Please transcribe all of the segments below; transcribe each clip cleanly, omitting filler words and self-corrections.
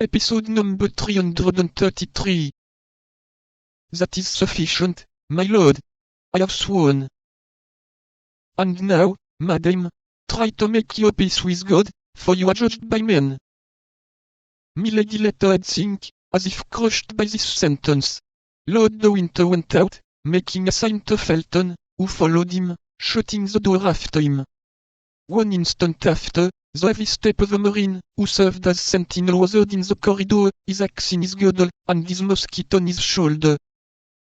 Episode number 333. That is sufficient, my lord. I have sworn. And now, madam, try to make your peace with God, for you are judged by men. Milady let her head sink, as if crushed by this sentence. Lord de Winter went out, making a sign to Felton, who followed him, shutting the door after him. One instant after, the heavy step of a marine, who served as sentinel, was heard in the corridor, his axe in his girdle, and his musket on his shoulder.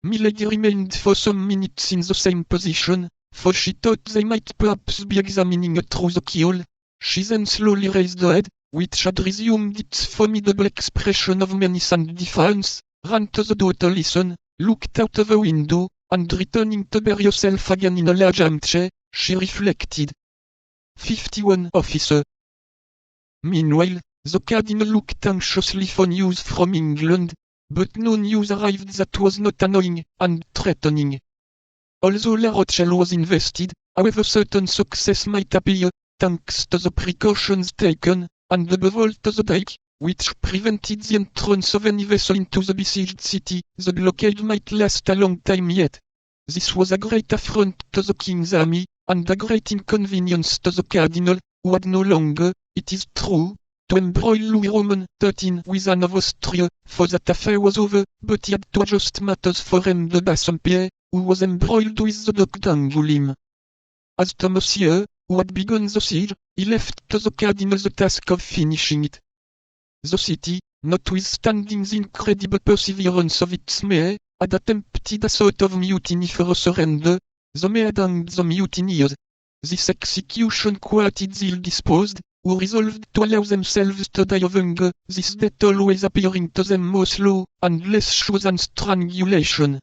Milady remained for some minutes in the same position, for she thought they might perhaps be examining her through the keyhole. She then slowly raised her head, which had resumed its formidable expression of menace and defiance, ran to the door to listen, looked out of the window, and returning to bury herself again in a large armchair, she reflected. 51 Officer. Meanwhile, the Cardinal looked anxiously for news from England, but no news arrived that was not annoying and threatening. Although La Rochelle was invested, however certain success might appear, thanks to the precautions taken, and above all to the dike, which prevented the entrance of any vessel into the besieged city, the blockade might last a long time yet. This was a great affront to the king's army, and a great inconvenience to the Cardinal, who had no longer, it is true, to embroil Louis Roman XIII with Anne of Austria, for that affair was over, but he had to adjust matters for M. de Bassompierre, who was embroiled with the Duc d'Angoulême. As to Monsieur, who had begun the siege, he left to the Cardinal the task of finishing it. The city, notwithstanding the incredible perseverance of its mayor, had attempted a sort of mutiny for a surrender. The mayor hanged the mutineers. This execution quieted the ill-disposed, who resolved to allow themselves to die of hunger, this death always appearing to them more slow, and less sure than strangulation.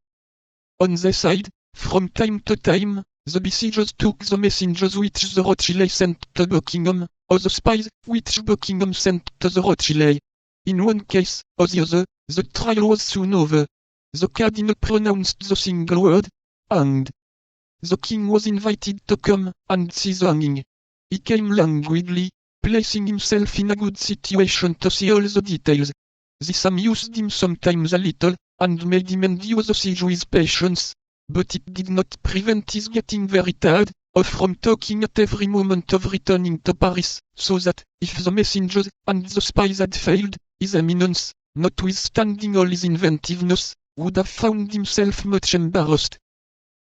On their side, from time to time, the besiegers took the messengers which the Rothschild sent to Buckingham, or the spies which Buckingham sent to the Rothschild. In one case or the other, the trial was soon over. The Cardinal pronounced the single word, hanged. The king was invited to come and see the hanging. He came languidly, placing himself in a good situation to see all the details. This amused him sometimes a little, and made him endure the siege with patience, but it did not prevent his getting very tired, or from talking at every moment of returning to Paris, so that, if the messengers and the spies had failed, his Eminence, notwithstanding all his inventiveness, would have found himself much embarrassed.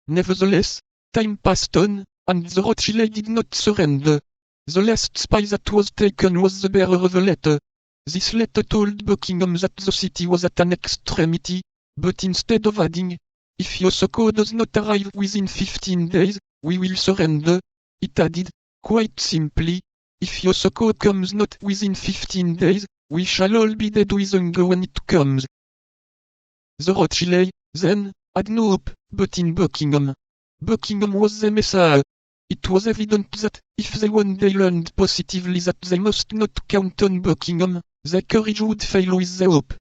Nevertheless, time passed on, and the Rothschild did not surrender. The last spy that was taken was the bearer of a letter. This letter told Buckingham that the city was at an extremity, but instead of adding, "If your succor does not arrive within 15 days, we will surrender," it added, quite simply, "If your succor comes not within 15 days, we shall all be dead with hunger when it comes." The Rothschild, then, had no hope but in Buckingham. Buckingham was the Messiah. It was evident that, if they one day learned positively that they must not count on Buckingham, their courage would fail with their hope.